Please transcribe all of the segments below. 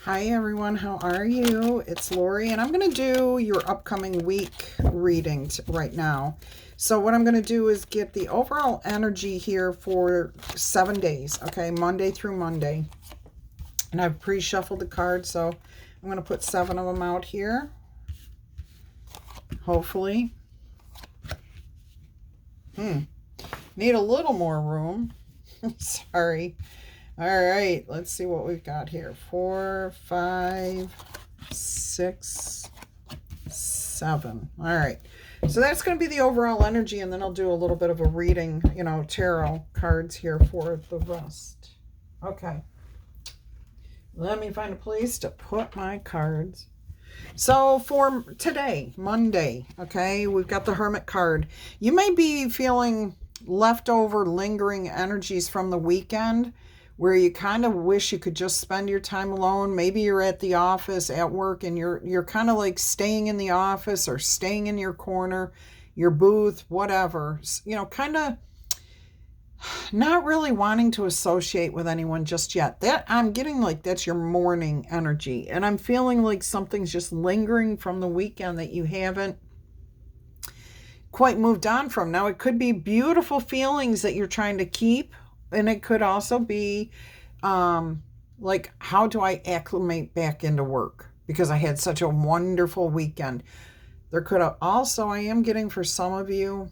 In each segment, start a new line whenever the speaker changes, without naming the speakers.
Hi everyone, how are you? It's Laurie, and I'm going to do your upcoming week reading right now. So what I'm going to do is get the overall energy here for 7 days, okay, Monday through Monday. And I've pre-shuffled the cards, so I'm going to put 7 of them out here, hopefully. Need a little more room. Sorry. All right, let's see what we've got here. 4, 5, 6, 7. All right. So that's going to be the overall energy, and then I'll do a little bit of a reading, tarot cards here for the rest. Okay. Let me find a place to put my cards. So for today, Monday, okay, we've got the Hermit card. You may be feeling leftover lingering energies from the weekend where you kind of wish you could just spend your time alone. Maybe you're at the office, at work, and you're kind of like staying in the office or staying in your corner, your booth, whatever. Kind of not really wanting to associate with anyone just yet. That I'm getting like that's your morning energy. And I'm feeling like something's just lingering from the weekend that you haven't quite moved on from. Now, it could be beautiful feelings that you're trying to keep. And it could also be like, how do I acclimate back into work? Because I had such a wonderful weekend. There could also, I am getting for some of you,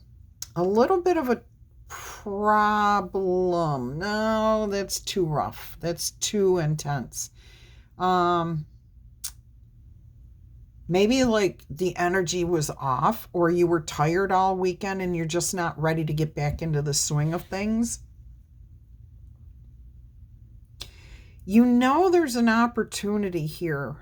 a little bit of a problem. No, that's too rough. That's too intense. Maybe like the energy was off, or you were tired all weekend and you're just not ready to get back into the swing of things. There's an opportunity here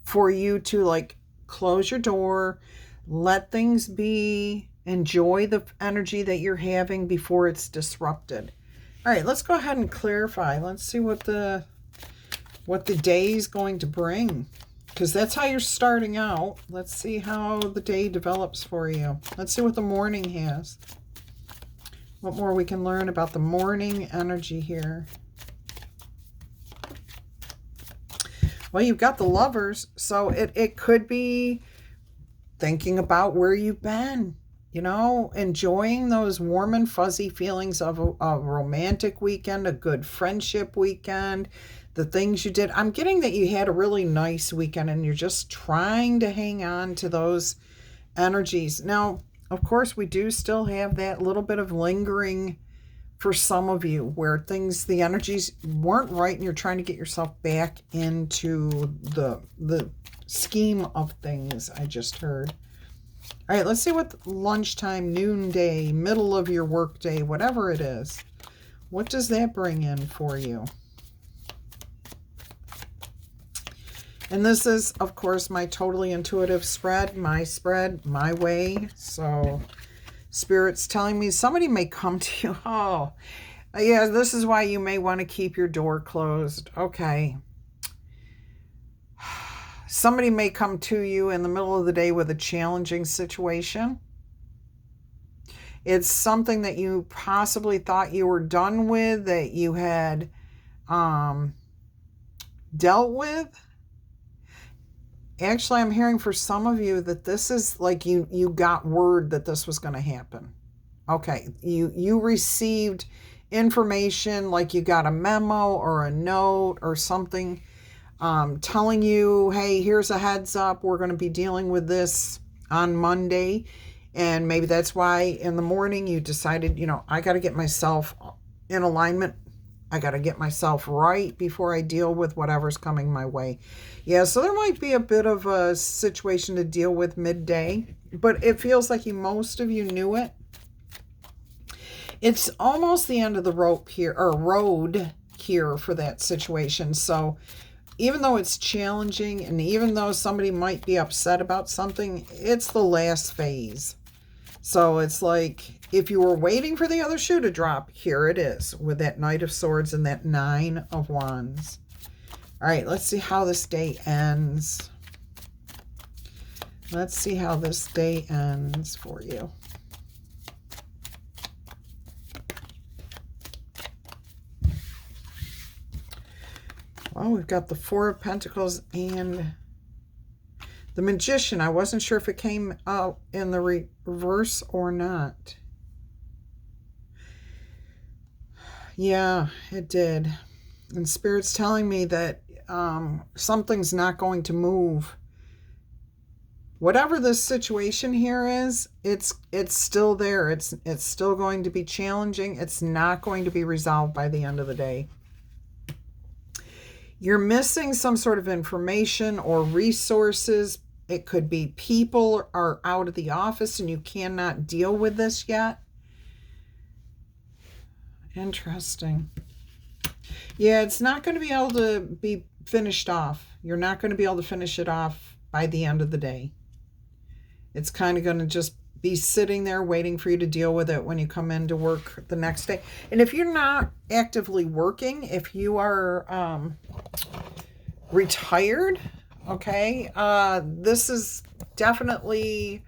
for you to like close your door, let things be, enjoy the energy that you're having before it's disrupted. All right, let's go ahead and clarify. Let's see what the day is going to bring, because that's how you're starting out. Let's see how the day develops for you. Let's see what the morning has. What more we can learn about the morning energy here. Well, you've got the Lovers, so it could be thinking about where you've been, enjoying those warm and fuzzy feelings of a romantic weekend, a good friendship weekend, the things you did. I'm getting that you had a really nice weekend and you're just trying to hang on to those energies. Now, of course, we do still have that little bit of lingering for some of you where the energies weren't right and you're trying to get yourself back into the scheme of things. I just heard. All right, let's see what lunchtime, noonday, middle of your workday, whatever it is. What does that bring in for you? And this is, of course, my totally intuitive spread, my way. So Spirit's telling me somebody may come to you. Oh, yeah, this is why you may want to keep your door closed. Okay. Somebody may come to you in the middle of the day with a challenging situation. It's something that you possibly thought you were done with, that you had dealt with. Actually, I'm hearing for some of you that this is like you got word that this was going to happen. Okay, you received information, like you got a memo or a note or something telling you, hey, here's a heads up. We're going to be dealing with this on Monday. And maybe that's why in the morning you decided, I got to get myself in alignment. I got to get myself right before I deal with whatever's coming my way. Yeah, so there might be a bit of a situation to deal with midday, but it feels like most of you knew it. It's almost the end of the rope here, or road here for that situation. So even though it's challenging and even though somebody might be upset about something, it's the last phase. So it's like, if you were waiting for the other shoe to drop, here it is with that Knight of Swords and that 9 of Wands. All right, let's see how this day ends. Let's see how this day ends for you. Well, we've got the Four of Pentacles and the Magician. I wasn't sure if it came out in the reverse or not. Yeah, it did. And Spirit's telling me that something's not going to move. Whatever this situation here is, it's still there. It's still going to be challenging. It's not going to be resolved by the end of the day. You're missing some sort of information or resources. It could be people are out of the office and you cannot deal with this yet. Interesting. Yeah, it's not going to be able to be finished off. You're not going to be able to finish it off by the end of the day. It's kind of going to just be sitting there waiting for you to deal with it when you come in to work the next day. And if you're not actively working, if you are retired, okay, this is definitely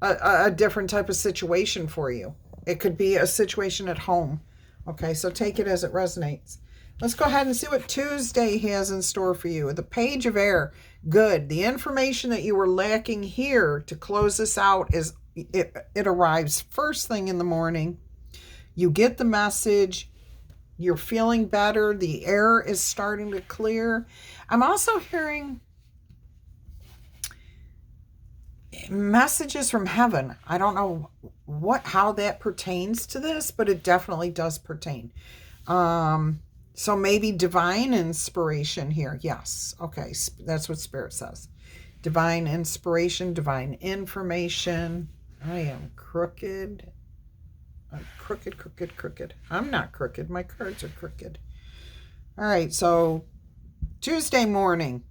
a different type of situation for you. It could be a situation at home. Okay, so take it as it resonates. Let's go ahead and see what Tuesday has in store for you. The Page of Air. Good. The information that you were lacking here to close this out is it arrives first thing in the morning. You get the message. You're feeling better. The air is starting to clear. I'm also hearing messages from heaven. I don't know how that pertains to this, but it definitely does pertain. So maybe divine inspiration here. Yes. Okay. That's what Spirit says. Divine inspiration, divine information. I am crooked. I'm crooked. I'm not crooked. My cards are crooked. All right. So Tuesday morning,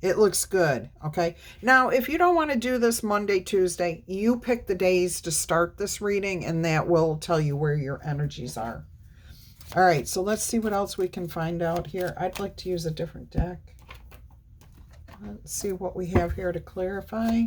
it looks good. Okay. Now, if you don't want to do this Monday, Tuesday, you pick the days to start this reading, and that will tell you where your energies are. All right, so let's see what else we can find out here. I'd like to use a different deck. Let's see what we have here to clarify.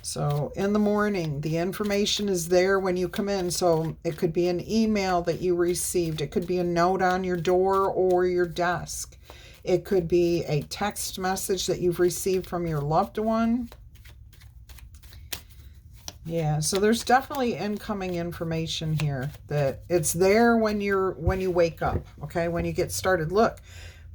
So in the morning, the information is there when you come in. So it could be an email that you received. It could be a note on your door or your desk. It could be a text message that you've received from your loved one. Yeah, so there's definitely incoming information here that it's there when you wake up, okay, when you get started. Look,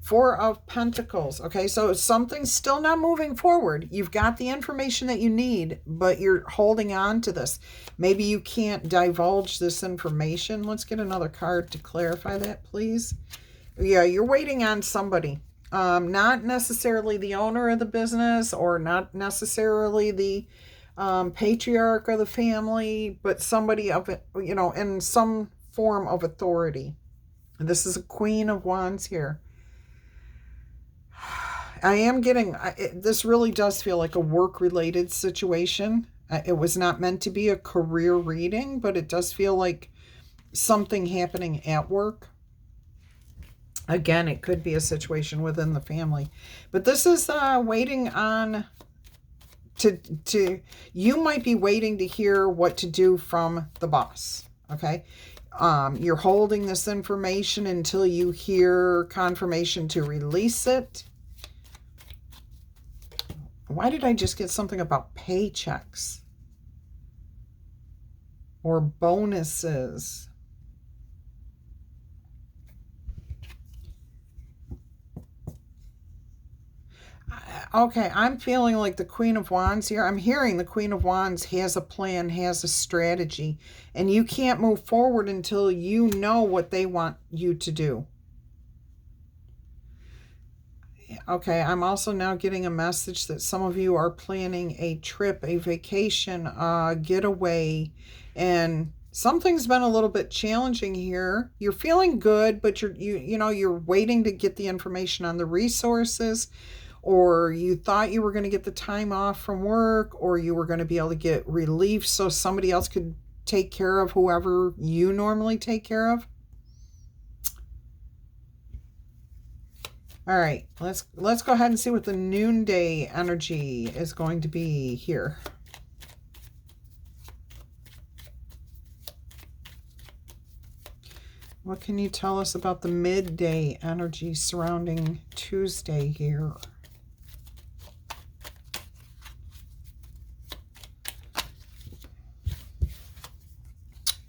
Four of Pentacles, okay, so something's still not moving forward. You've got the information that you need, but you're holding on to this. Maybe you can't divulge this information. Let's get another card to clarify that, please. Yeah, you're waiting on somebody. Not necessarily the owner of the business or not necessarily the patriarch of the family, but somebody of it, you know, in some form of authority. And this is a Queen of Wands here. I am getting, this really does feel like a work-related situation. It was not meant to be a career reading, but it does feel like something happening at work. Again, it could be a situation within the family. But this is waiting on... you might be waiting to hear what to do from the boss, okay? You're holding this information until you hear confirmation to release it. Why did I just get something about paychecks or bonuses? Okay, I'm feeling like the Queen of Wands here. I'm hearing the Queen of Wands has a plan, has a strategy, and you can't move forward until you know what they want you to do. Okay, I'm also now getting a message that some of you are planning a trip, a vacation, a getaway, and something's been a little bit challenging here. You're feeling good, but you're waiting to get the information on the resources, or you thought you were going to get the time off from work, or you were going to be able to get relief so somebody else could take care of whoever you normally take care of. All right, let's go ahead and see what the noonday energy is going to be here. What can you tell us about the midday energy surrounding Tuesday here?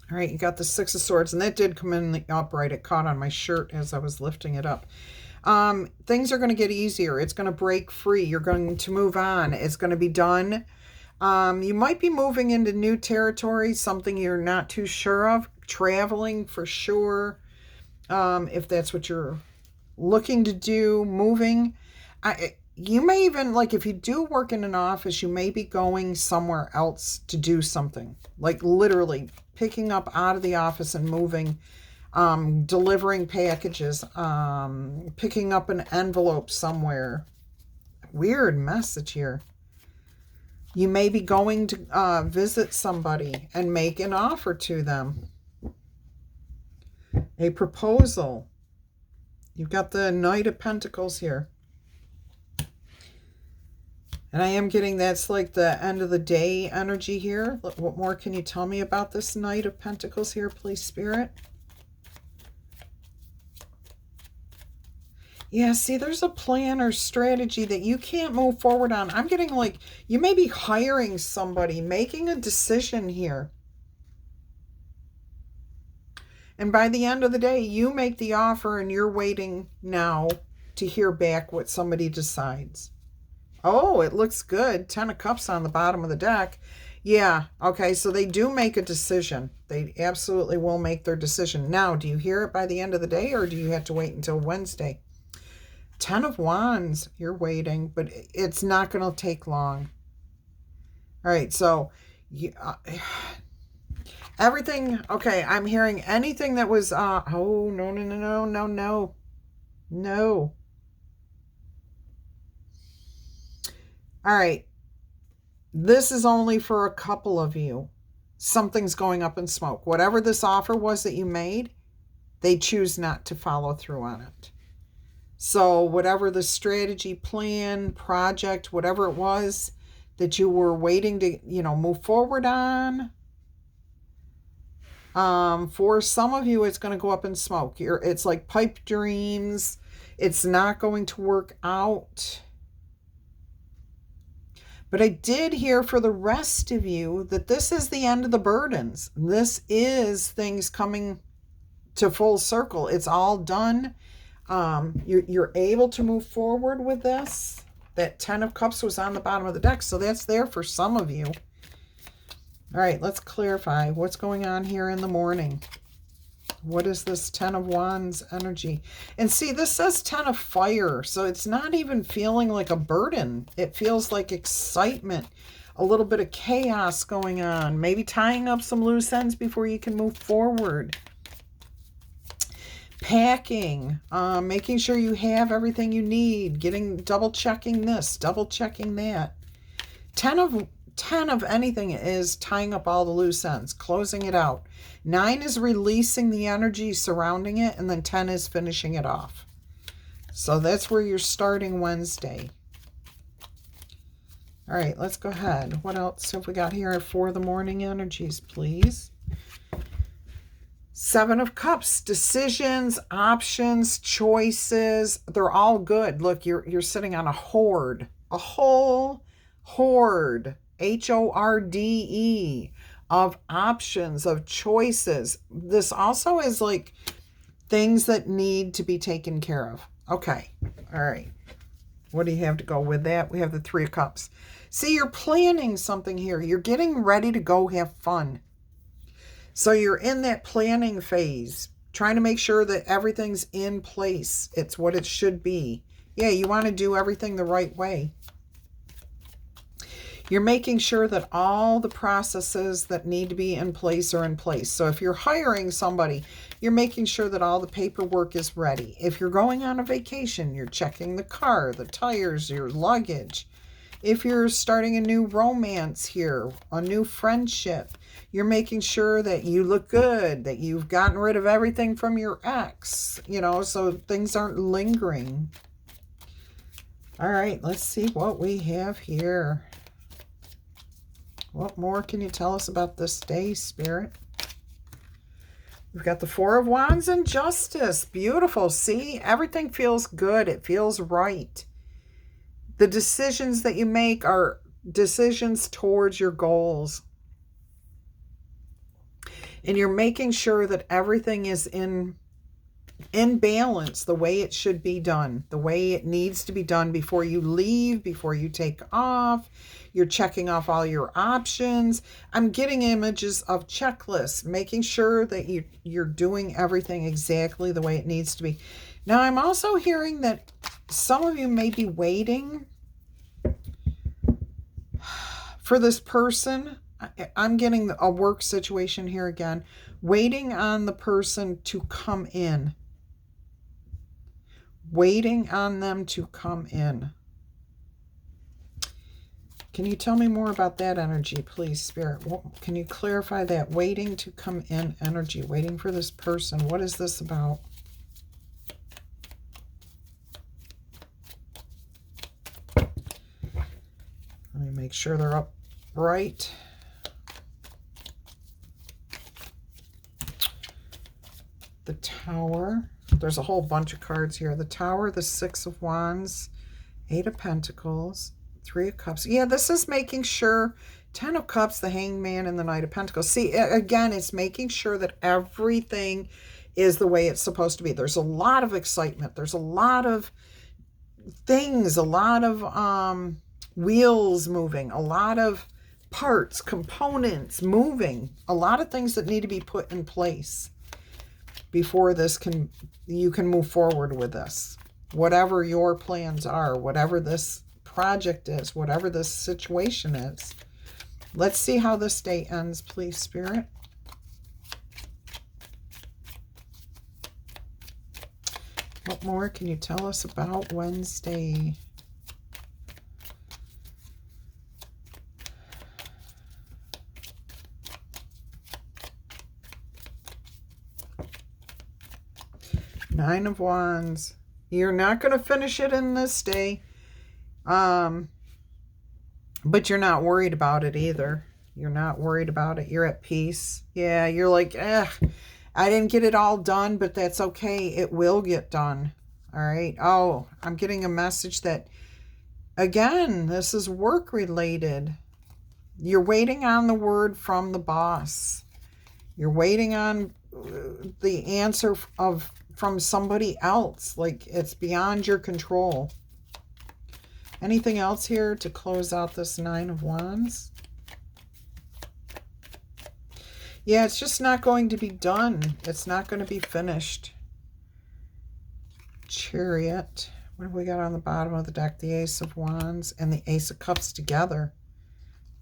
All right, you got the Six of Swords, and that did come in the upright. It caught on my shirt as I was lifting it up. Things are going to get easier. It's going to break free. You're going to move on. It's going to be done. You might be moving into new territory, something you're not too sure of. Traveling for sure, if that's what you're looking to do. Moving. You may even, like, if you do work in an office, you may be going somewhere else to do something. Like literally picking up out of the office and moving, delivering packages, picking up an envelope somewhere. Weird message here. You may be going to visit somebody and make an offer to them. A proposal. You've got the Knight of Pentacles here. And I am getting that's like the end of the day energy here. What more can you tell me about this Knight of Pentacles here, please, Spirit? Yeah, see, there's a plan or strategy that you can't move forward on. I'm getting like you may be hiring somebody, making a decision here. And by the end of the day, you make the offer and you're waiting now to hear back what somebody decides. Oh, it looks good. 10 of Cups on the bottom of the deck. Yeah, okay, so they do make a decision. They absolutely will make their decision. Now, do you hear it by the end of the day or do you have to wait until Wednesday? 10 of Wands, you're waiting, but it's not going to take long. All right, so everything, okay, I'm hearing anything that was, oh, no. All right, this is only for a couple of you. Something's going up in smoke. Whatever this offer was that you made, they choose not to follow through on it. So whatever the strategy, plan, project, whatever it was that you were waiting to, move forward on, for some of you, it's going to go up in smoke. It's like pipe dreams. It's not going to work out. But I did hear for the rest of you that this is the end of the burdens. This is things coming to full circle. It's all done. You're able to move forward with this. That 10 of Cups was on the bottom of the deck, so that's there for some of you. All right, let's clarify what's going on here in the morning. What is this 10 of Wands energy? And see, this says 10 of Fire, so it's not even feeling like a burden. It feels like excitement, a little bit of chaos going on, maybe tying up some loose ends before you can move forward. Packing, making sure you have everything you need, double checking this, double checking that. 10 of anything is tying up all the loose ends, closing it out. 9 is releasing the energy surrounding it, and then 10 is finishing it off. So that's where you're starting Wednesday. All right, let's go ahead. What else have we got here for the morning energies, please? 7 of Cups, decisions, options, choices. They're all good. Look, you're sitting on a hoard, a whole hoard, HORDE, of options, of choices. This also is like things that need to be taken care of. Okay. All right. What do you have to go with that? We have the 3 of Cups. See, you're planning something here. You're getting ready to go have fun. So you're in that planning phase, trying to make sure that everything's in place. It's what it should be. Yeah, you want to do everything the right way. You're making sure that all the processes that need to be in place are in place. So if you're hiring somebody, you're making sure that all the paperwork is ready. If you're going on a vacation, you're checking the car, the tires, your luggage. If you're starting a new romance here, a new friendship, you're making sure that you look good, that you've gotten rid of everything from your ex, so things aren't lingering. All right, let's see what we have here. What more can you tell us about this day, Spirit? We've got the Four of Wands and Justice. Beautiful. See, everything feels good. It feels right. The decisions that you make are decisions towards your goals. And you're making sure that everything is in balance, the way it should be done, the way it needs to be done before you leave, before you take off. You're checking off all your options. I'm getting images of checklists, making sure that you're doing everything exactly the way it needs to be. Now, I'm also hearing that some of you may be waiting for this person. I'm getting a work situation here again, waiting on the person to come in. Waiting on them to come in. Can you tell me more about that energy, please, Spirit? Can you clarify that? Waiting to come in energy, waiting for this person. What is this about? Let me make sure they're upright. The Tower. There's a whole bunch of cards here. The Tower, the Six of Wands, Eight of Pentacles, Three of Cups. Yeah, this is making sure. 10 of Cups, the Hangman, and the Knight of Pentacles. See, again, it's making sure that everything is the way it's supposed to be. There's a lot of excitement. There's a lot of things, a lot of wheels moving, a lot of parts, components moving, a lot of things that need to be put in place before you can move forward with this. Whatever your plans are, whatever this project is, whatever this situation is. Let's see how this day ends, please, Spirit. What more can you tell us about Wednesday? Nine of Wands. You're not going to finish it in this day. But you're not worried about it either. You're not worried about it. You're at peace. Yeah, you're like, I didn't get it all done, but that's okay. It will get done. All right. Oh, I'm getting a message that, again, this is work related. You're waiting on the word from the boss. You're waiting on the answer from somebody else. Like, it's beyond your control. Anything else here to close out this Nine of Wands? Yeah, it's just not going to be done. It's not going to be finished. Chariot. What have we got on the bottom of the deck? The Ace of Wands and the Ace of Cups together.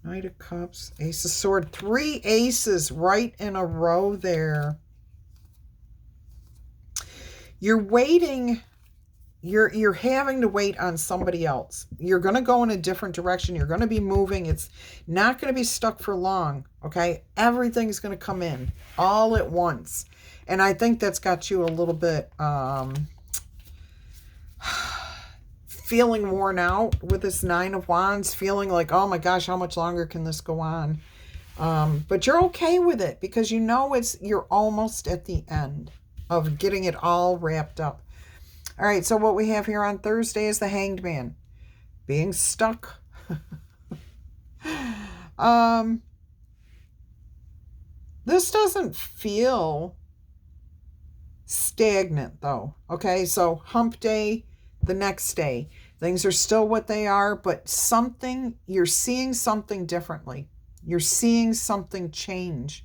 Knight of Cups, Ace of Swords. 3 aces right in a row there. You're waiting. You're having to wait on somebody else. You're going to go in a different direction. You're going to be moving. It's not going to be stuck for long, okay? Everything's going to come in all at once. And I think that's got you a little bit feeling worn out with this Nine of Wands, feeling like, oh my gosh, how much longer can this go on? But you're okay with it because you know you're almost at the end of getting it all wrapped up. All right, so what we have here on Thursday is the Hanged Man being stuck. This doesn't feel stagnant, though. Okay, so hump day, the next day. Things are still what they are, but you're seeing something differently. You're seeing something change.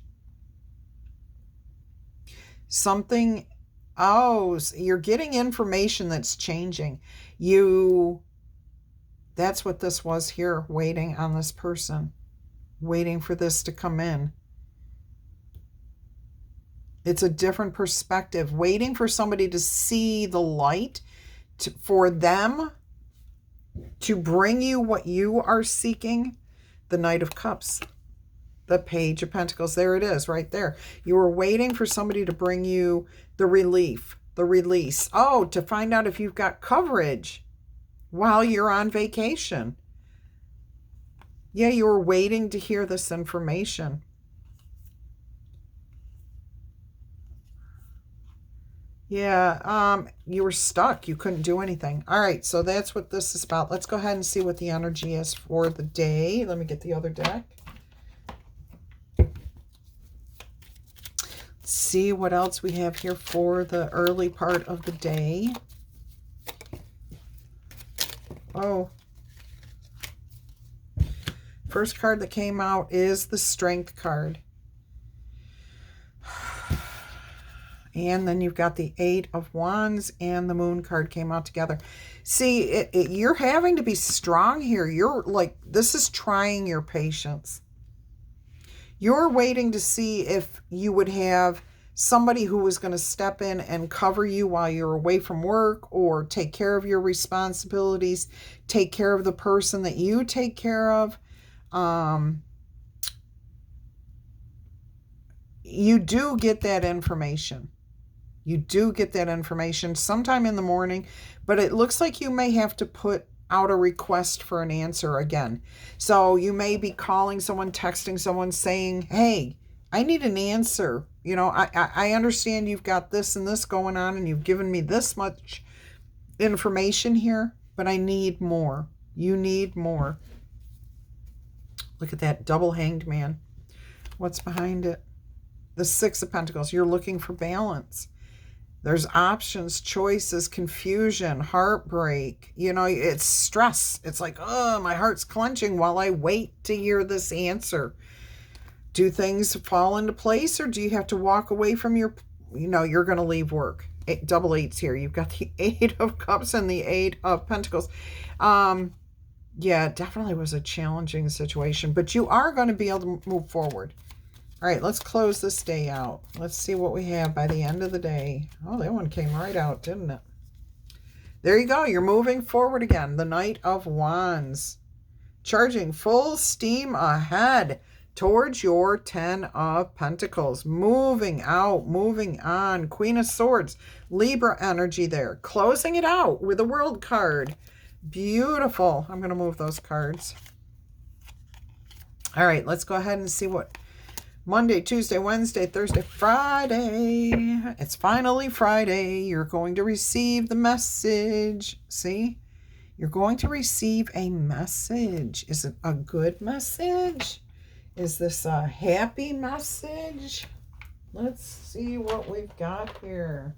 You're getting information that's changing. That's what this was here, waiting on this person, waiting for this to come in. It's a different perspective, waiting for somebody to see the light, for them to bring you what you are seeking. The Knight of Cups, the Page of Pentacles. There it is, right there. You were waiting for somebody to bring you the relief, the release. Oh, to find out if you've got coverage while you're on vacation. Yeah, you were waiting to hear this information. Yeah, you were stuck. You couldn't do anything. All right, so that's what this is about. Let's go ahead and see what the energy is for the day. Let me get the other deck. See what else we have here for the early part of the day. Oh. First card that came out is the Strength card. And then you've got the Eight of Wands and the Moon card came out together. See, you're having to be strong here. You're like, this is trying your patience. You're waiting to see if you would have somebody who was going to step in and cover you while you're away from work, or take care of your responsibilities, take care of the person that you take care of. You do get that information. You do get that information sometime in the morning, but it looks like you may have to put out a request for an answer again. So you may be calling someone, texting someone, saying, hey, I need an answer. You know, I understand you've got this and this going on and you've given me this much information here, but I need more. You need more. Look at that double hanged man. What's behind it? The Six of Pentacles. You're looking for balance. There's options, choices, confusion, heartbreak. You know, it's stress. It's like, oh, my heart's clenching while I wait to hear this answer. Do things fall into place, or do you have to walk away from your, you know, you're going to leave work? Double eights here. You've got the Eight of Cups and the Eight of Pentacles. Yeah, it definitely was a challenging situation, but you are going to be able to move forward. All right, let's close this day out. Let's see what we have by the end of the day. Oh, that one came right out, didn't it? There you go. You're moving forward again. The Knight of Wands. Charging full steam ahead towards your Ten of Pentacles. Moving out, moving on. Queen of Swords. Libra energy there. Closing it out with a World card. Beautiful. I'm going to move those cards. All right, let's go ahead and see what Monday, Tuesday, Wednesday, Thursday, Friday. It's finally Friday. You're going to receive the message. See? You're going to receive a message. Is it a good message? Is this a happy message? Let's see what we've got here.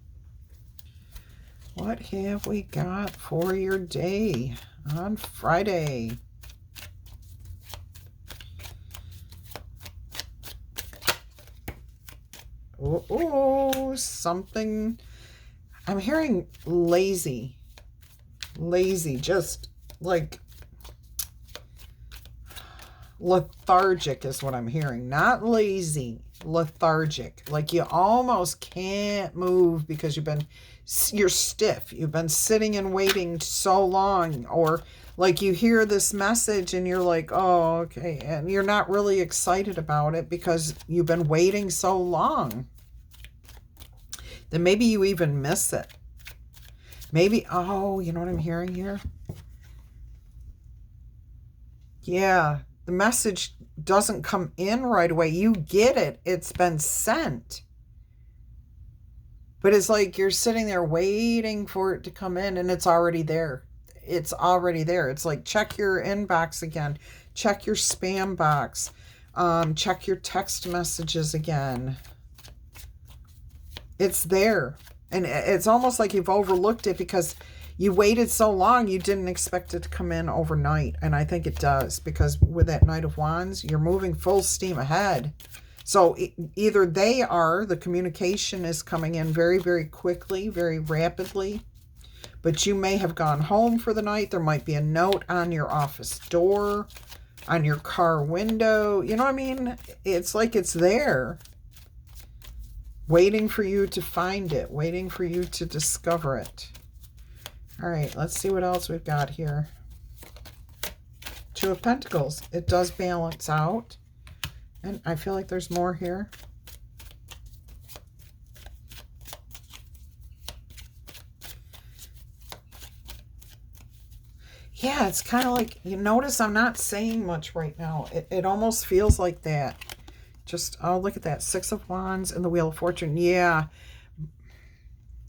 What have we got for your day on Friday? Oh, something. I'm hearing lazy. Lazy, just like lethargic is what I'm hearing. Not lazy, lethargic. Like you almost can't move because you're stiff. You've been sitting and waiting so long, or like you hear this message and you're like, oh, okay. And you're not really excited about it because you've been waiting so long. Then maybe you even miss it. Maybe, oh, you know what I'm hearing here? Yeah, the message doesn't come in right away. You get it. It's been sent. But it's like you're sitting there waiting for it to come in and it's already there. It's already there. It's like check your inbox again. Check your spam box. Check your text messages again. It's there. And it's almost like you've overlooked it because you waited so long, you didn't expect it to come in overnight. And I think it does, because with that Knight of Wands, you're moving full steam ahead. So either the communication is coming in very, very quickly, very rapidly, but you may have gone home for the night. There might be a note on your office door, on your car window. You know what I mean? It's like it's there, waiting for you to find it, waiting for you to discover it. All right, let's see what else we've got here. Two of Pentacles. It does balance out. And I feel like there's more here. Yeah, it's kind of like, you notice I'm not saying much right now. It almost feels like that. Just, oh, look at that. Six of Wands and the Wheel of Fortune. Yeah.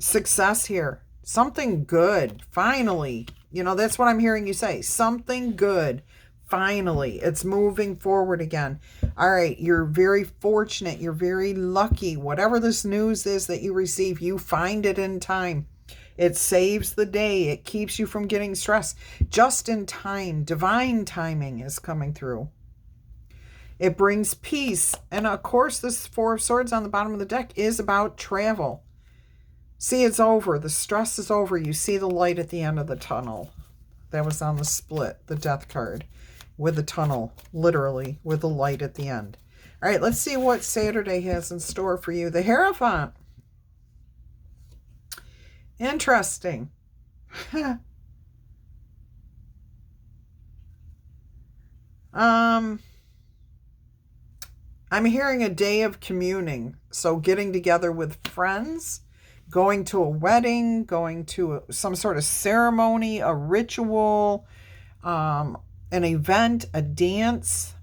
success here. Something good. Finally. You know, that's what I'm hearing you say. Something good. Finally. It's moving forward again. All right. You're very fortunate. You're very lucky. Whatever this news is that you receive, you find it in time. It saves the day. It keeps you from getting stressed. Just in time. Divine timing is coming through. It brings peace. And of course, this Four of Swords on the bottom of the deck is about travel. See, it's over. The stress is over. You see the light at the end of the tunnel. That was on the split, the death card, with the tunnel, literally, with the light at the end. All right, let's see what Saturday has in store for you. The Hierophant. Interesting. I'm hearing a day of communing. So getting together with friends, going to a wedding, going to some sort of ceremony, a ritual, an event, a dance.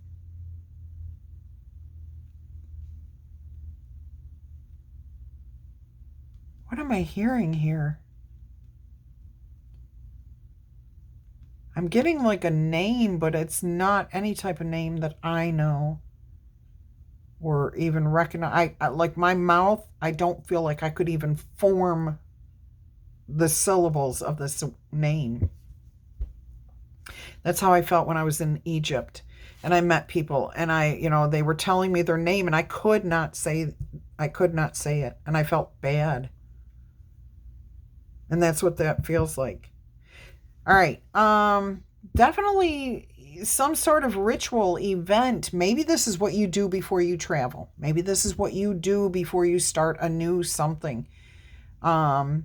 What am I hearing here? I'm getting like a name, but it's not any type of name that I know or even recognize. I like my mouth, I don't feel like I could even form the syllables of this name. That's how I felt when I was in Egypt and I met people and they were telling me their name and I could not say it and I felt bad. And that's what that feels like. All right. Definitely some sort of ritual event. Maybe this is what you do before you travel. Maybe this is what you do before you start a new something. The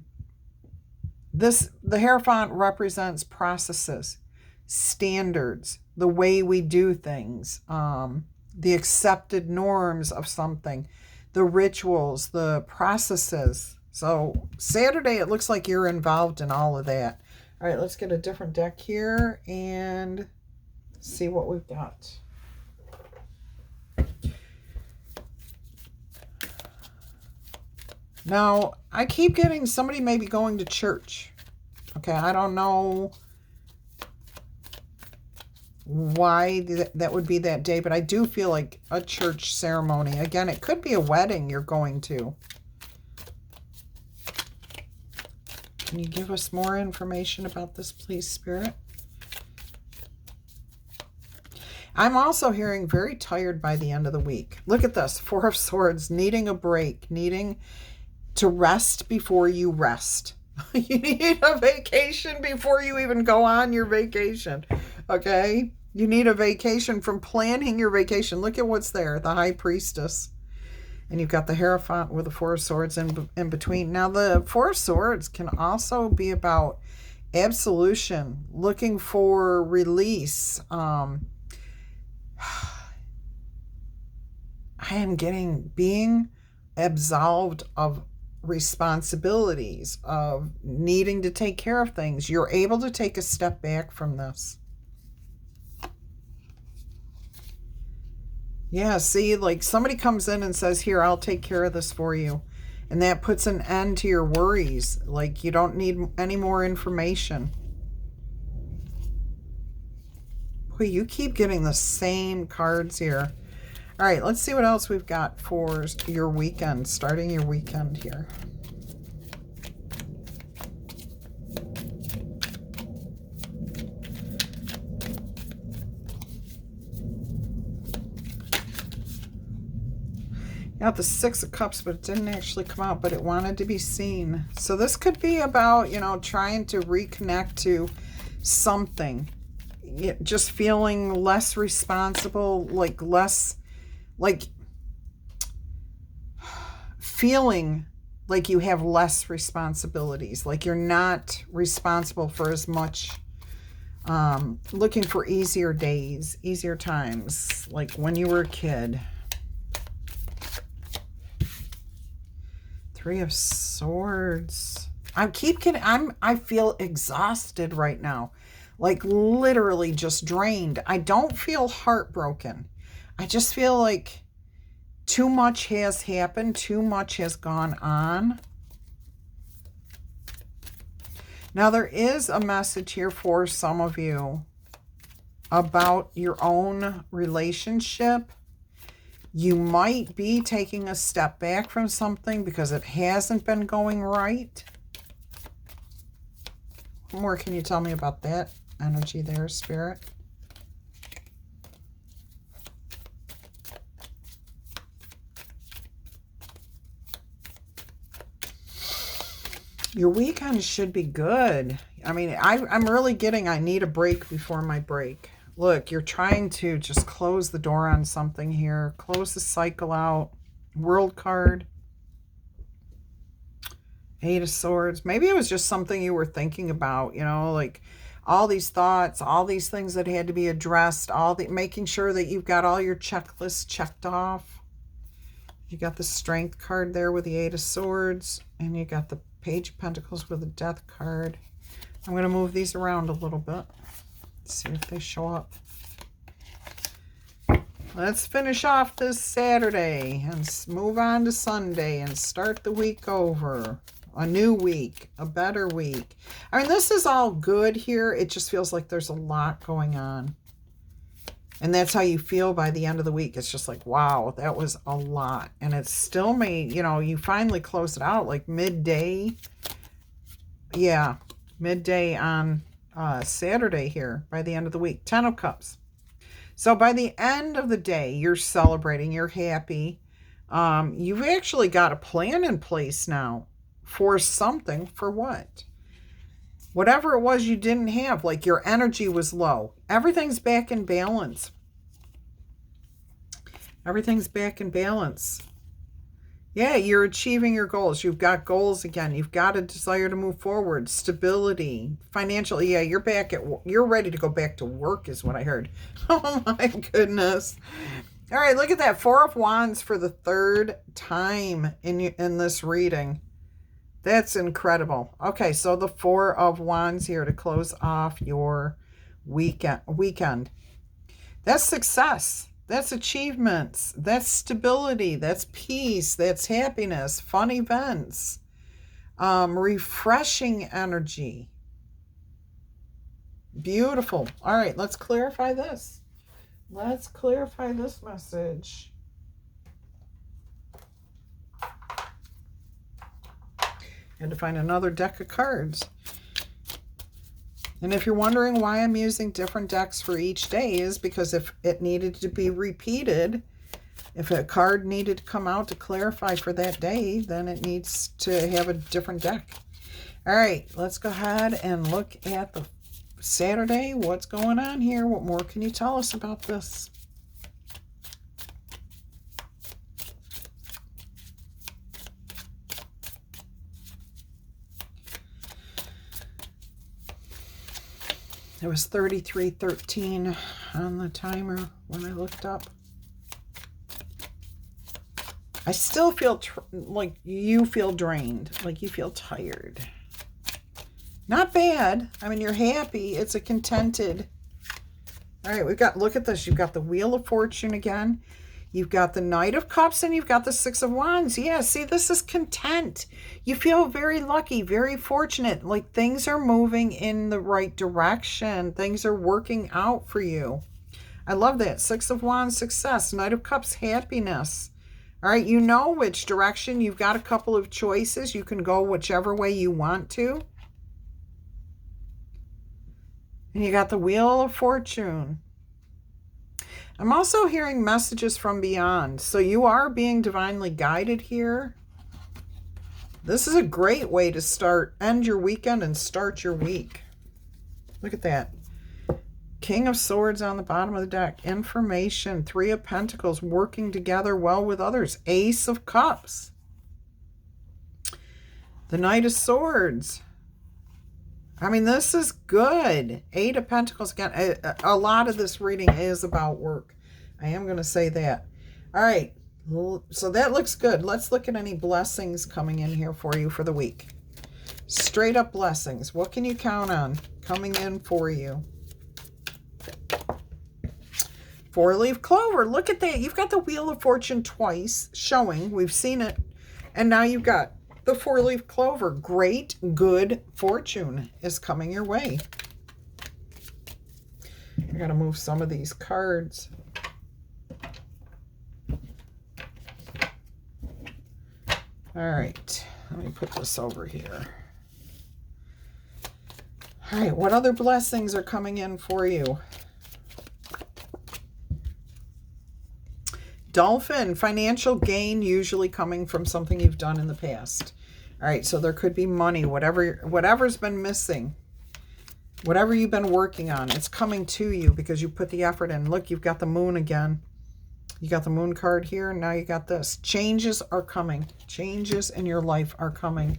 Hierophant represents processes, standards, the way we do things, the accepted norms of something, the rituals, the processes. So Saturday, it looks like you're involved in all of that. All right, let's get a different deck here and see what we've got. Now, I keep getting somebody maybe going to church. Okay, I don't know why that would be that day, but I do feel like a church ceremony. Again, it could be a wedding you're going to. Can you give us more information about this, please, Spirit? I'm also hearing very tired by the end of the week. Look at this. Four of Swords, needing a break, needing to rest before you rest. You need a vacation before you even go on your vacation, okay? You need a vacation from planning your vacation. Look at what's there, the High Priestess. And you've got the Hierophant with the Four of Swords in between. Now, the Four of Swords can also be about absolution, looking for release. I am getting being absolved of responsibilities, of needing to take care of things. You're able to take a step back from this. Yeah, see, like somebody comes in and says, here, I'll take care of this for you. And that puts an end to your worries. Like you don't need any more information. Boy, you keep getting the same cards here. All right, let's see what else we've got for your weekend, starting your weekend here. Got the Six of Cups, but it didn't actually come out, but it wanted to be seen. So this could be about, trying to reconnect to something. Just feeling less responsible, feeling like you have less responsibilities, like you're not responsible for as much, looking for easier days, easier times, like when you were a kid. Three of Swords. I feel exhausted right now. Like literally just drained. I don't feel heartbroken. I just feel like too much has happened. Too much has gone on. Now, there is a message here for some of you about your own relationship. You might be taking a step back from something because it hasn't been going right. What more can you tell me about that energy there, Spirit? Your weekend should be good. I mean, I'm really getting I need a break before my break. Look, you're trying to just close the door on something here. Close the cycle out. World card. 8 of Swords. Maybe it was just something you were thinking about, you know, like all these thoughts, all these things that had to be addressed, making sure that you've got all your checklists checked off. You got the Strength card there with the 8 of Swords, and you got the Page of Pentacles with the Death card. I'm going to move these around a little bit. See if they show up. Let's finish off this Saturday and move on to Sunday and start the week over. A new week, a better week. I mean, this is all good here. It just feels like there's a lot going on. And that's how you feel by the end of the week. It's just like, wow, that was a lot. And it's still made, you know, you finally close it out like midday. Yeah, midday on Saturday here by the end of the week. 10 of Cups. So by the end of the day, you're celebrating, you're happy. You've actually got a plan in place now for something. For what? Whatever it was you didn't have, like your energy was low. Everything's back in balance. Everything's back in balance. Yeah, you're achieving your goals. You've got goals again. You've got a desire to move forward. Stability. Financial. Yeah, you're ready to go back to work is what I heard. Oh my goodness. All right, look at that. 4 of Wands for the 3rd time in this reading. That's incredible. Okay, so the 4 of Wands here to close off your weekend. That's success. That's achievements. That's stability. That's peace. That's happiness. Fun events. Refreshing energy. Beautiful. All right, let's clarify this. Let's clarify this message. Had to find another deck of cards. And if you're wondering why I'm using different decks for each day, is because if it needed to be repeated, if a card needed to come out to clarify for that day, then it needs to have a different deck. All right, let's go ahead and look at the Saturday. What's going on here? What more can you tell us about this? It was 33:13 on the timer when I looked up. I still feel like you feel drained, like you feel tired. Not bad. I mean, you're happy. It's a contented. All right, look at this. You've got the Wheel of Fortune again. You've got the Knight of Cups and you've got the 6 of Wands. Yeah, see, this is content. You feel very lucky, very fortunate. Like things are moving in the right direction. Things are working out for you. I love that. 6 of Wands, success. Knight of Cups, happiness. All right, you know which direction. You've got a couple of choices. You can go whichever way you want to. And you got the Wheel of Fortune. I'm also hearing messages from beyond. So you are being divinely guided here. This is a great way to end your weekend and start your week. Look at that. King of Swords on the bottom of the deck. Information. 3 of Pentacles. Working together well with others. Ace of Cups. The Knight of Swords. I mean, this is good. 8 of Pentacles again. A lot of this reading is about work. I am going to say that. All right. So that looks good. Let's look at any blessings coming in here for you for the week. Straight up blessings. What can you count on coming in for you? 4-leaf clover. Look at that. You've got the Wheel of Fortune twice showing. We've seen it. And now you've got the 4-leaf clover. Great, good fortune is coming your way. I gotta move some of these cards. All right, let me put this over here. All right, what other blessings are coming in for you? Dolphin, financial gain usually coming from something you've done in the past. All right, so there could be money, whatever's been missing, whatever you've been working on, it's coming to you because you put the effort in. Look, you've got the moon again. You got the moon card here, and now you got this. Changes are coming. Changes in your life are coming.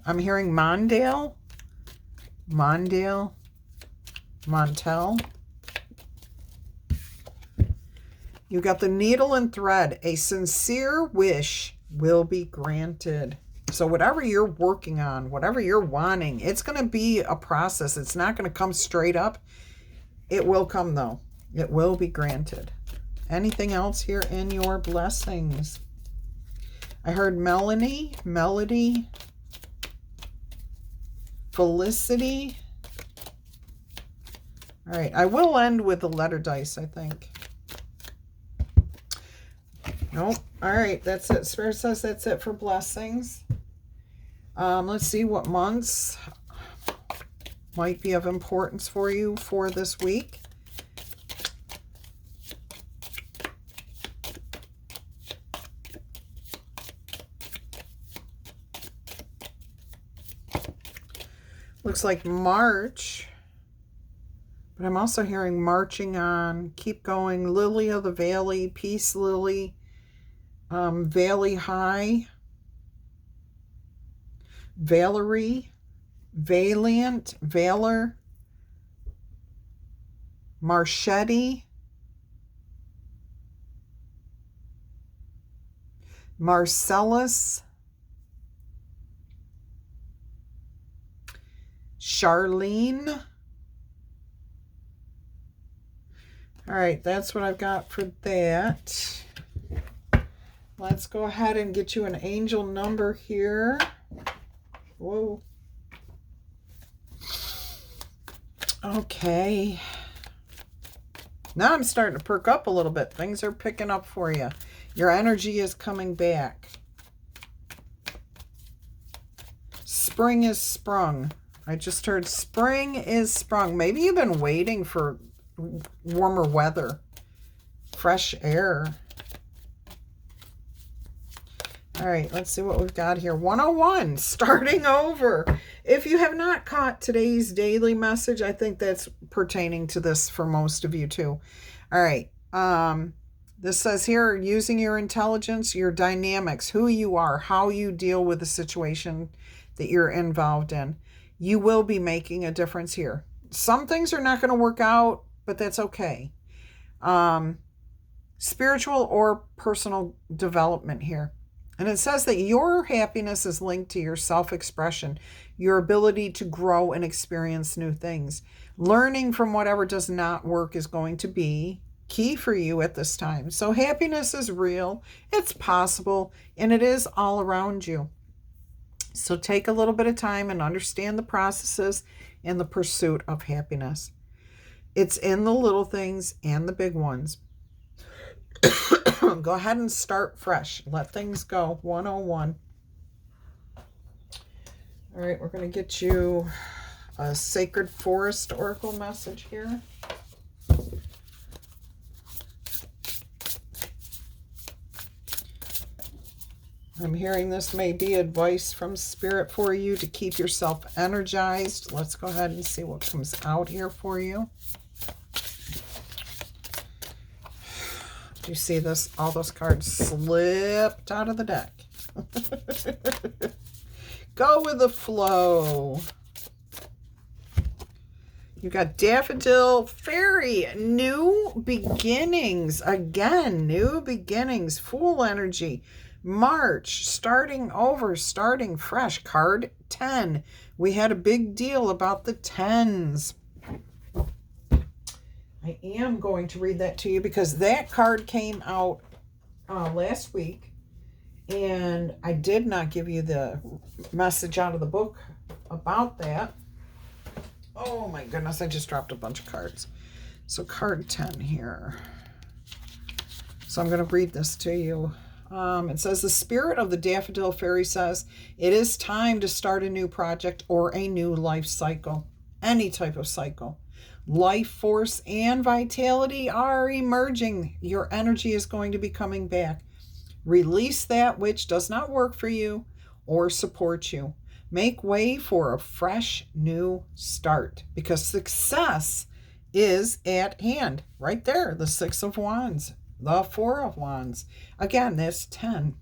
I'm hearing Mondale. Montel. You got the needle and thread. A sincere wish will be granted. So whatever you're working on, whatever you're wanting, it's going to be a process. It's not going to come straight up. It will come, though. It will be granted. Anything else here in your blessings? I heard Melody, Felicity. All right, I will end with the letter dice, I think. Nope. All right, that's it. Spirit says that's it for blessings. Let's see what months might be of importance for you for this week. Looks like March, but I'm also hearing marching on, keep going, Lily of the Valley, Peace Lily, Valley High, Valerie, Valiant, Valor, Marchetti, Marcellus, Charlene. All right, that's what I've got for that. Let's go ahead and get you an angel number here. Whoa. Okay. Now I'm starting to perk up a little bit. Things are picking up for you. Your energy is coming back. Spring is sprung. I just heard spring is sprung. Maybe you've been waiting for warmer weather, fresh air. All right, let's see what we've got here. 101, starting over. If you have not caught today's daily message, I think that's pertaining to this for most of you too. All right, this says here, using your intelligence, your dynamics, who you are, how you deal with the situation that you're involved in. You will be making a difference here. Some things are not going to work out, but that's okay. Spiritual or personal development here. And it says that your happiness is linked to your self-expression, your ability to grow and experience new things. Learning from whatever does not work is going to be key for you at this time. So happiness is real, it's possible, and it is all around you. So take a little bit of time and understand the processes in the pursuit of happiness. It's in the little things and the big ones. Go ahead and start fresh. Let things go. 101. All right, we're going to get you a Sacred Forest Oracle message here. I'm hearing this may be advice from Spirit for you to keep yourself energized. Let's go ahead and see what comes out here for you. You see this? All those cards slipped out of the deck. Go with the flow. You got Daffodil Fairy, new beginnings. Again, new beginnings, full energy. March, starting over, starting fresh. Card 10. We had a big deal about the 10s. I am going to read that to you because that card came out last week, and I did not give you the message out of the book about that. Oh my goodness, I just dropped a bunch of cards. So card 10 here. So I'm going to read this to you. It says, the spirit of the daffodil fairy says, it is time to start a new project or a new life cycle. Any type of cycle. Life force and vitality are emerging. Your energy is going to be coming back. Release that which does not work for you or support you. Make way for a fresh new start, because success is at hand. Right there, the 6 of Wands, the 4 of Wands. Again, that's 10.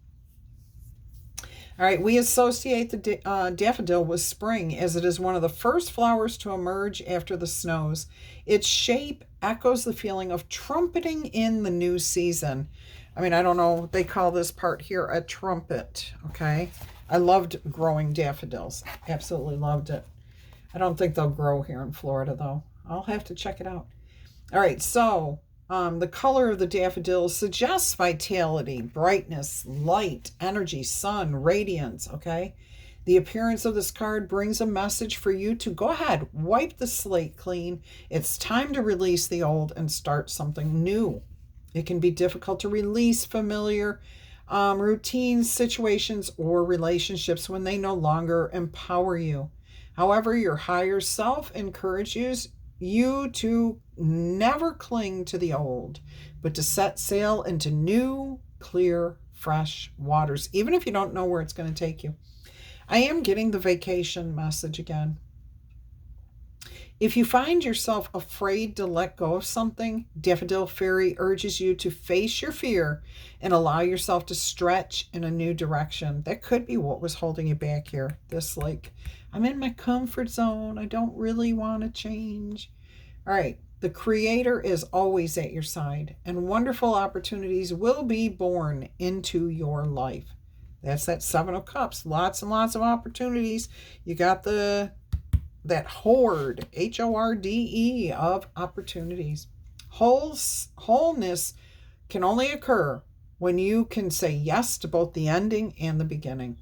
All right, we associate the daffodil with spring, as it is one of the first flowers to emerge after the snows. Its shape echoes the feeling of trumpeting in the new season. I mean, I don't know, they call this part here a trumpet, okay? I loved growing daffodils. Absolutely loved it. I don't think they'll grow here in Florida, though. I'll have to check it out. All right, so the color of the daffodil suggests vitality, brightness, light, energy, sun, radiance, okay? The appearance of this card brings a message for you to go ahead, wipe the slate clean. It's time to release the old and start something new. It can be difficult to release familiar routines, situations, or relationships when they no longer empower you. However, your higher self encourages you to never cling to the old, but to set sail into new, clear, fresh waters, even if you don't know where it's going to take you. I am getting the vacation message again. If you find yourself afraid to let go of something, Daffodil Fairy urges you to face your fear and allow yourself to stretch in a new direction. That could be what was holding you back here. This, like, I'm in my comfort zone. I don't really want to change. All right. The Creator is always at your side, and wonderful opportunities will be born into your life. That's that 7 of Cups. Lots and lots of opportunities. You got that horde, H-O-R-D-E, of opportunities. Wholeness can only occur when you can say yes to both the ending and the beginning.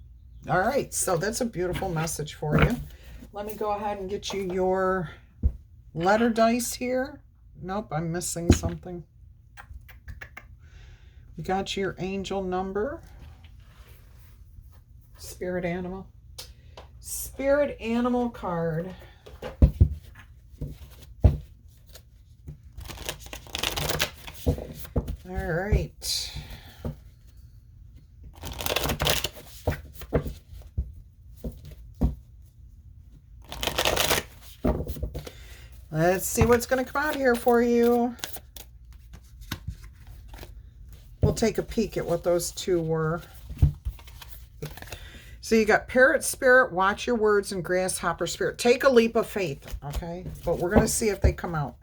All right, so that's a beautiful message for you. Let me go ahead and get you your letter dice here. Nope, I'm missing something. We got your angel number. Spirit animal. Spirit animal card. All right. Let's see what's going to come out here for you. We'll take a peek at what those two were. So you got Parrot Spirit, Watch Your Words, and Grasshopper Spirit. Take a leap of faith, okay? But we're going to see if they come out.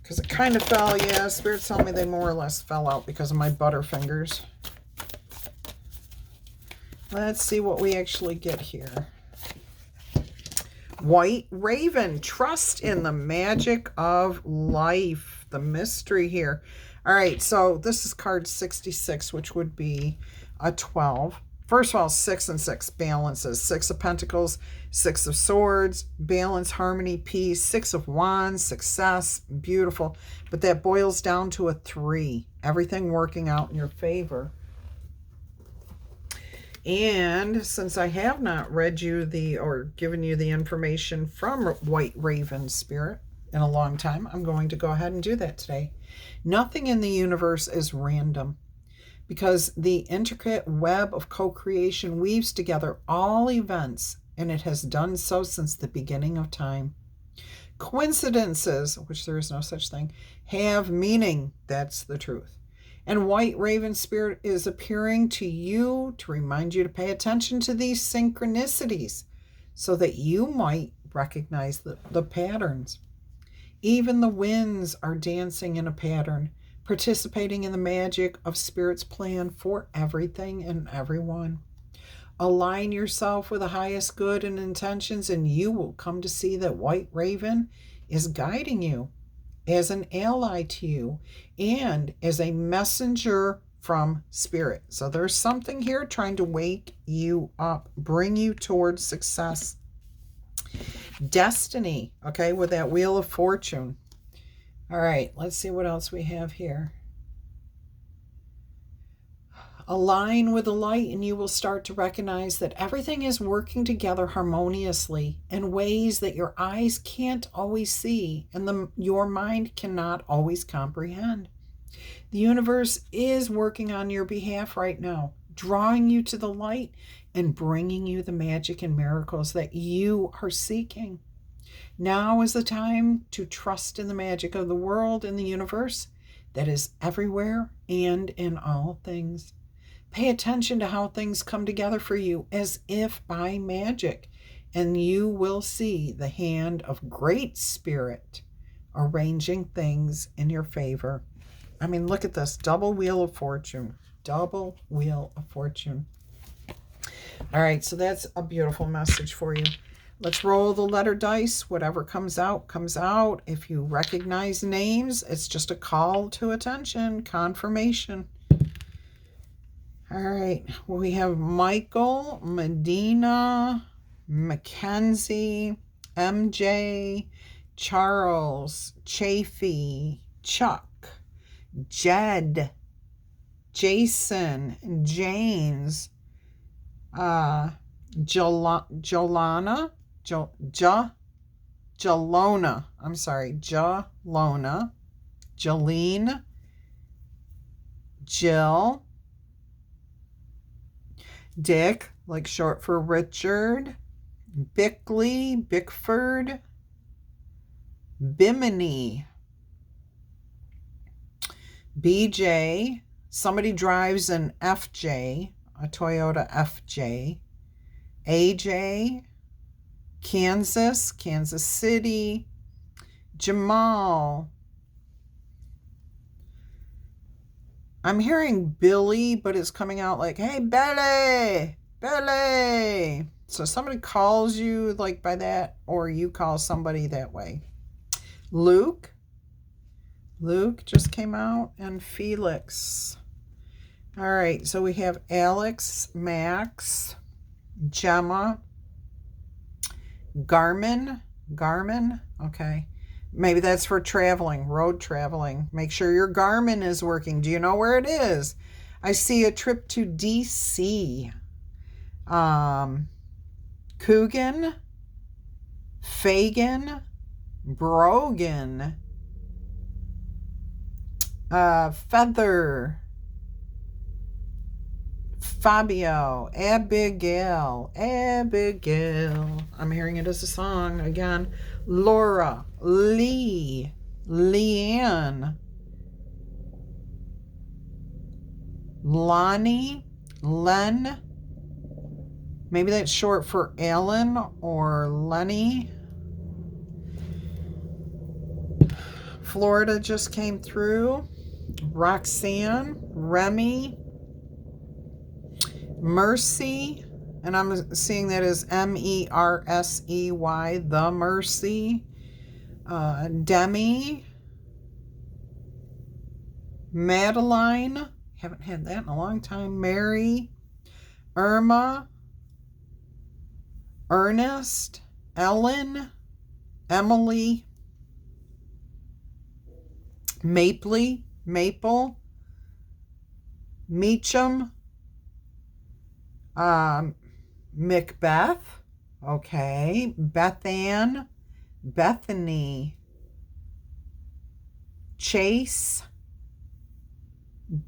Because it kind of fell, yeah. Spirit's telling me they more or less fell out because of my butterfingers. Let's see what we actually get here. White Raven, trust in the magic of life. The mystery here. All right, so this is card 66, which would be a 12. First of all, 6 and 6 balances. 6 of Pentacles, 6 of Swords, balance, harmony, peace. 6 of Wands, success, beautiful. But that boils down to a 3. Everything working out in your favor. And since I have not read you or given you the information from White Raven Spirit in a long time, I'm going to go ahead and do that today. Nothing in the universe is random, because the intricate web of co-creation weaves together all events, and it has done so since the beginning of time. Coincidences, which there is no such thing, have meaning. That's the truth. And White Raven Spirit is appearing to you to remind you to pay attention to these synchronicities so that you might recognize the patterns. Even the winds are dancing in a pattern, participating in the magic of Spirit's plan for everything and everyone. Align yourself with the highest good and intentions, and you will come to see that White Raven is guiding you. as an ally to you and as a messenger from spirit. So there's something here trying to wake you up, bring you towards success. Destiny, okay, with that Wheel of Fortune. All right, let's see what else we have here. Align with the light and you will start to recognize that everything is working together harmoniously in ways that your eyes can't always see and your mind cannot always comprehend. The universe is working on your behalf right now, drawing you to the light and bringing you the magic and miracles that you are seeking. Now is the time to trust in the magic of the world and the universe that is everywhere and in all things. Pay attention to how things come together for you as if by magic, and you will see the hand of Great Spirit arranging things in your favor. I mean, look at this. Double Wheel of Fortune. Double Wheel of Fortune. All right, so that's a beautiful message for you. Let's roll the letter dice. Whatever comes out, comes out. If you recognize names, it's just a call to attention, confirmation. All right, we have Michael, Medina, Mackenzie, MJ, Charles, Chafee, Chuck, Jed, Jason, James, Jalona, Jolene, Jill, Dick, like short for Richard, Bickley, Bickford, Bimini, BJ, somebody drives an FJ, a Toyota FJ, AJ, Kansas, Kansas City, Jamal. I'm hearing Billy, but it's coming out like, hey, Billy, Billy. So somebody calls you like by that, or you call somebody that way. Luke just came out, and Felix. All right, so we have Alex, Max, Gemma, Garmin, okay. Maybe that's for traveling, road traveling. Make sure your Garmin is working. Do you know where it is? I see a trip to DC. Coogan, Fagan, Brogan, Feather, Fabio, Abigail. I'm hearing it as a song again. Laura, Lee, Leanne, Lonnie, Len. Maybe that's short for Alan or Lenny. Florida just came through. Roxanne, Remy, Mercy, and I'm seeing that as Mersey, the Mercy. Demi, Madeline, haven't had that in a long time. Mary, Irma, Ernest, Ellen, Emily, Maple, Meacham, Macbeth, okay, Bethann, Bethany, Chase,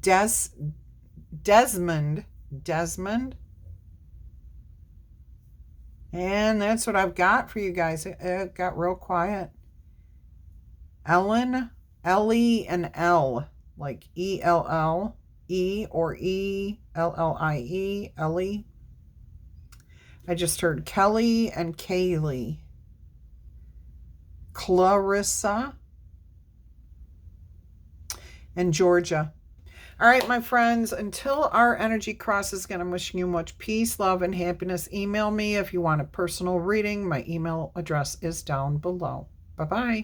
Desmond, and that's what I've got for you guys. It got real quiet. Ellen, Ellie, and L, like E-L-L-E or E-L-L-I-E, Ellie. I just heard Kelly and Kaylee. Clarissa and Georgia. All right, my friends, until our energy crosses again, I'm wishing you much peace, love, and happiness. Email me if you want a personal reading. My email address is down below. Bye-bye.